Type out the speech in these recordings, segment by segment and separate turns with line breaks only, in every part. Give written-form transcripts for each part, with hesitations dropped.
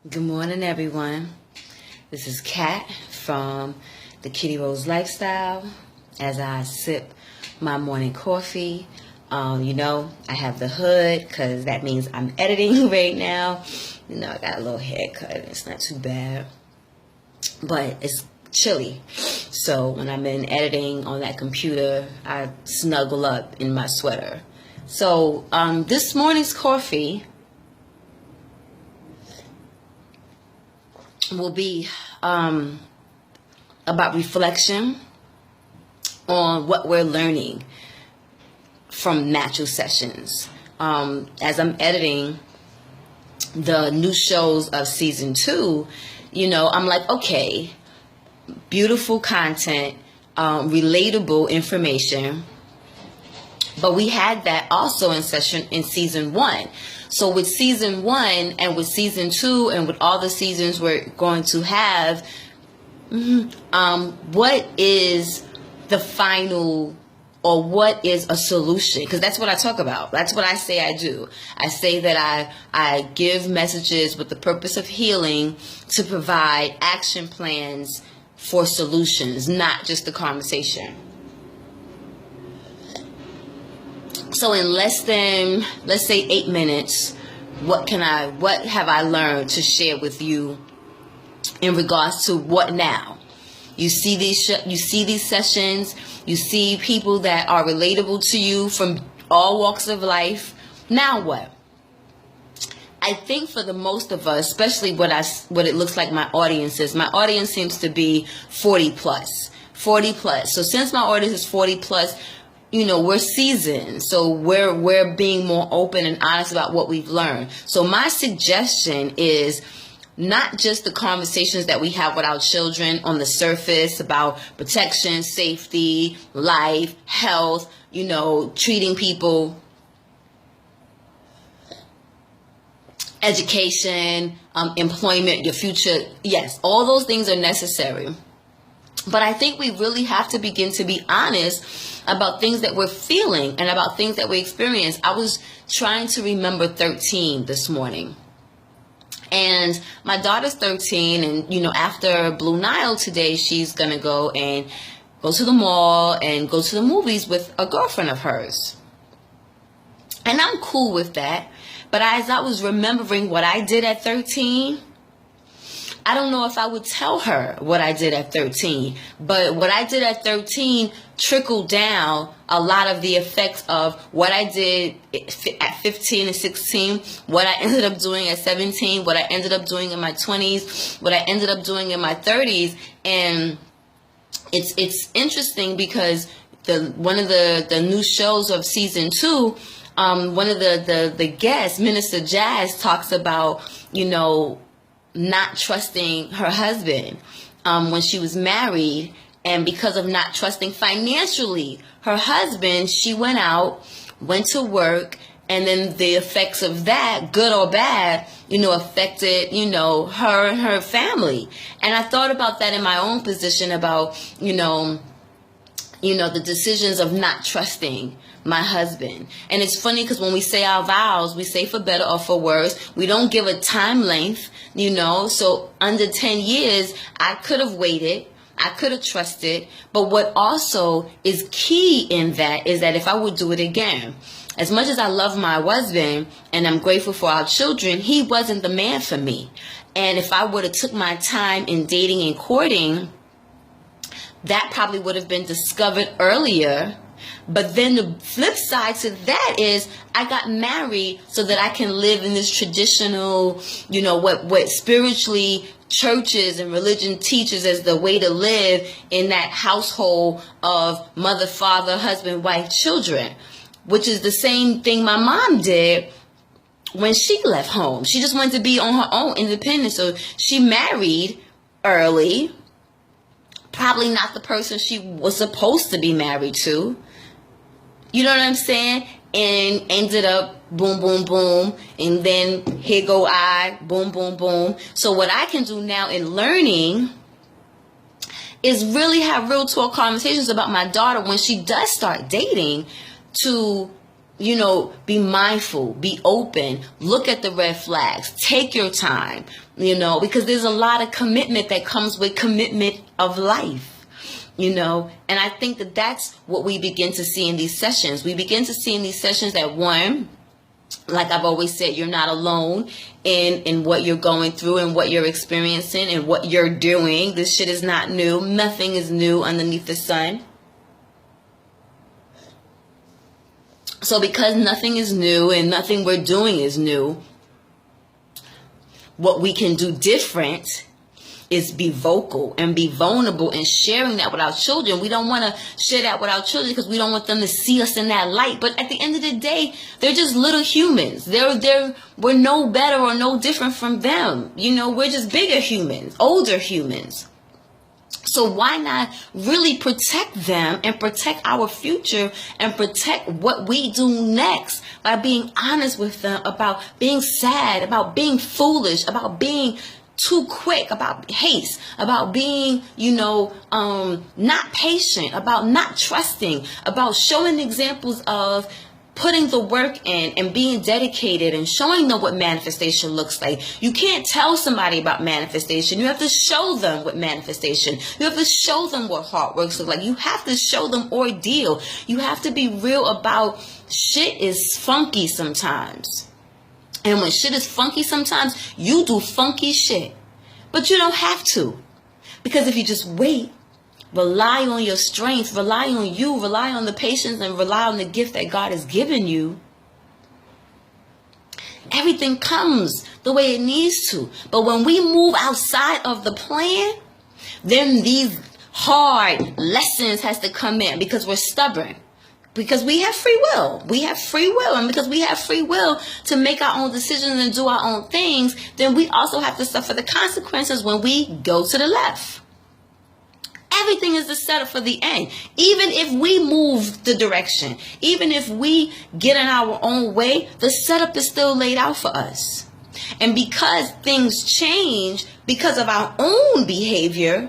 Good morning, everyone. This is Kat from the KittyRose lifestyle. As I sip my morning coffee, I have the hood because that means I'm editing right now. I got a little haircut. It's not too bad, but it's chilly. So when I'm in editing on that computer, I snuggle up in my sweater. So this morning's coffee will be about reflection on what we're learning from natural sessions. As I'm editing the new shows of season 2, I'm like, okay, beautiful content, relatable information. But we had that also in season 1. So with season 1 and with season 2 and with all the seasons we're going to have, what is the final, or what is a solution? Because that's what I talk about. That's what I say I do. I say that I give messages with the purpose of healing to provide action plans for solutions, not just the conversation. So in less than, let's say, 8 minutes, what have I learned to share with you in regards to what now? You see these sessions, you see people that are relatable to you from all walks of life. Now what? I think for the most of us, especially what it looks like my audience is, my audience seems to be 40 plus. So since my audience is 40 plus, we're seasoned, so we're being more open and honest about what we've learned. So my suggestion is not just the conversations that we have with our children on the surface about protection, safety, life, health, treating people, education, employment, your future. Yes, all those things are necessary. But I think we really have to begin to be honest about things that we're feeling and about things that we experience. I was trying to remember 13 this morning. And my daughter's 13, and, after Blue Nile today, she's going to go to the mall and go to the movies with a girlfriend of hers. And I'm cool with that. But as I was remembering what I did at 13, I don't know if I would tell her what I did at 13, but what I did at 13 trickled down a lot of the effects of what I did at 15 and 16, what I ended up doing at 17, what I ended up doing in my 20s, what I ended up doing in my 30s. And it's interesting because one of the new shows of season 2, one of the guests, Minister Jazz, talks about, not trusting her husband when she was married, and because of not trusting financially her husband, she went to work, and then the effects of that, good or bad, affected, her and her family. And I thought about that in my own position about, the decisions of not trusting my husband. And it's funny because when we say our vows, we say for better or for worse. We don't give a time length, so under 10 years, I could have waited. I could have trusted. But what also is key in that is that if I would do it again, as much as I love my husband and I'm grateful for our children, he wasn't the man for me. And if I would have took my time in dating and courting, that probably would have been discovered earlier. But then the flip side to that is I got married so that I can live in this traditional, what spiritually churches and religion teaches as the way to live in that household of mother, father, husband, wife, children, which is the same thing my mom did when she left home. She just wanted to be on her own, independent. So she married early, probably not the person she was supposed to be married to. You know what I'm saying? And ended up boom, boom, boom. And then here go I, boom, boom, boom. So what I can do now in learning is really have real talk conversations about my daughter when she does start dating, to be mindful, be open, look at the red flags, take your time, because there's a lot of commitment that comes with commitment of life, and I think that that's what we begin to see in these sessions. We begin to see in these sessions that, one, like I've always said, you're not alone in what you're going through and what you're experiencing and what you're doing. This shit is not new. Nothing is new underneath the sun. So because nothing is new and nothing we're doing is new, what we can do different is be vocal and be vulnerable and sharing that with our children. We don't want to share that with our children because we don't want them to see us in that light. But at the end of the day, they're just little humans. We're no better or no different from them. We're just bigger humans, older humans. So why not really protect them and protect our future and protect what we do next by being honest with them about being sad, about being foolish, about being too quick, about haste, about being, not patient, about not trusting, about showing examples of putting the work in and being dedicated and showing them what manifestation looks like. You can't tell somebody about manifestation. You have to show them what manifestation. You have to show them what hard works look like. You have to show them ordeal. You have to be real about shit is funky sometimes. And when shit is funky sometimes, you do funky shit. But you don't have to. Because if you just wait, rely on your strength, rely on you, rely on the patience, and rely on the gift that God has given you, everything comes the way it needs to. But when we move outside of the plan, then these hard lessons has to come in because we're stubborn. Because we have free will. We have free will. And because we have free will to make our own decisions and do our own things, then we also have to suffer the consequences when we go to the left. Everything is the setup for the end. Even if we move the direction, even if we get in our own way, the setup is still laid out for us. And because things change because of our own behavior,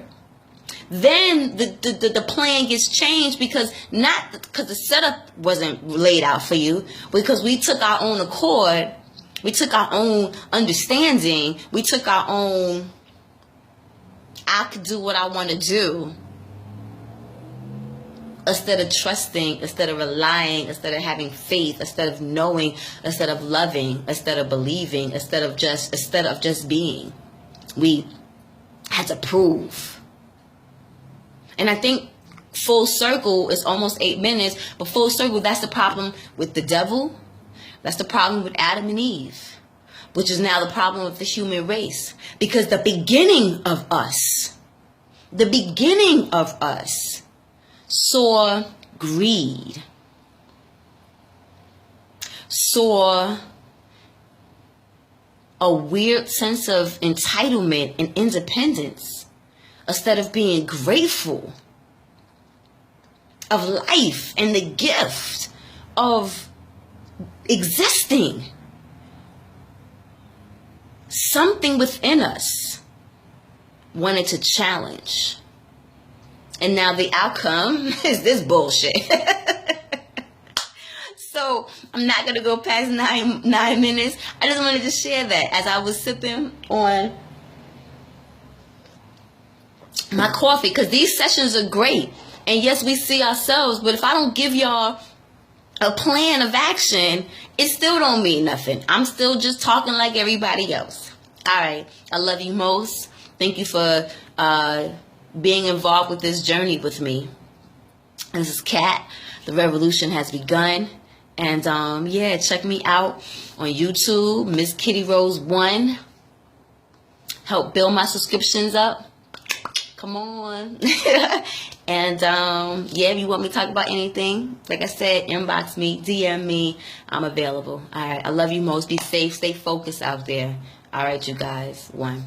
then the plan gets changed because the setup wasn't laid out for you, because we took our own accord, we took our own understanding, we took our own, I could do what I want to do, instead of trusting, instead of relying, instead of having faith, instead of knowing, instead of loving, instead of believing, instead of just being. We had to prove. And I think full circle is almost 8 minutes, but full circle, that's the problem with the devil. That's the problem with Adam and Eve, which is now the problem of the human race. Because the beginning of us saw greed, saw a weird sense of entitlement and independence, instead of being grateful of life and the gift of existing. Something within us wanted to challenge. And now the outcome is this bullshit. So I'm not going to go past nine minutes. I just wanted to share that as I was sipping on my coffee, because these sessions are great. And yes, we see ourselves, but if I don't give y'all a plan of action, it still don't mean nothing. I'm still just talking like everybody else. All right. I love you most. Thank you for being involved with this journey with me. This is Kat. The revolution has begun. And check me out on YouTube, Miss KittyRose 1. Help build my subscriptions up. Come on. And if you want me to talk about anything, like I said, inbox me, DM me. I'm available. All right. I love you most. Be safe. Stay focused out there. All right, you guys. 1.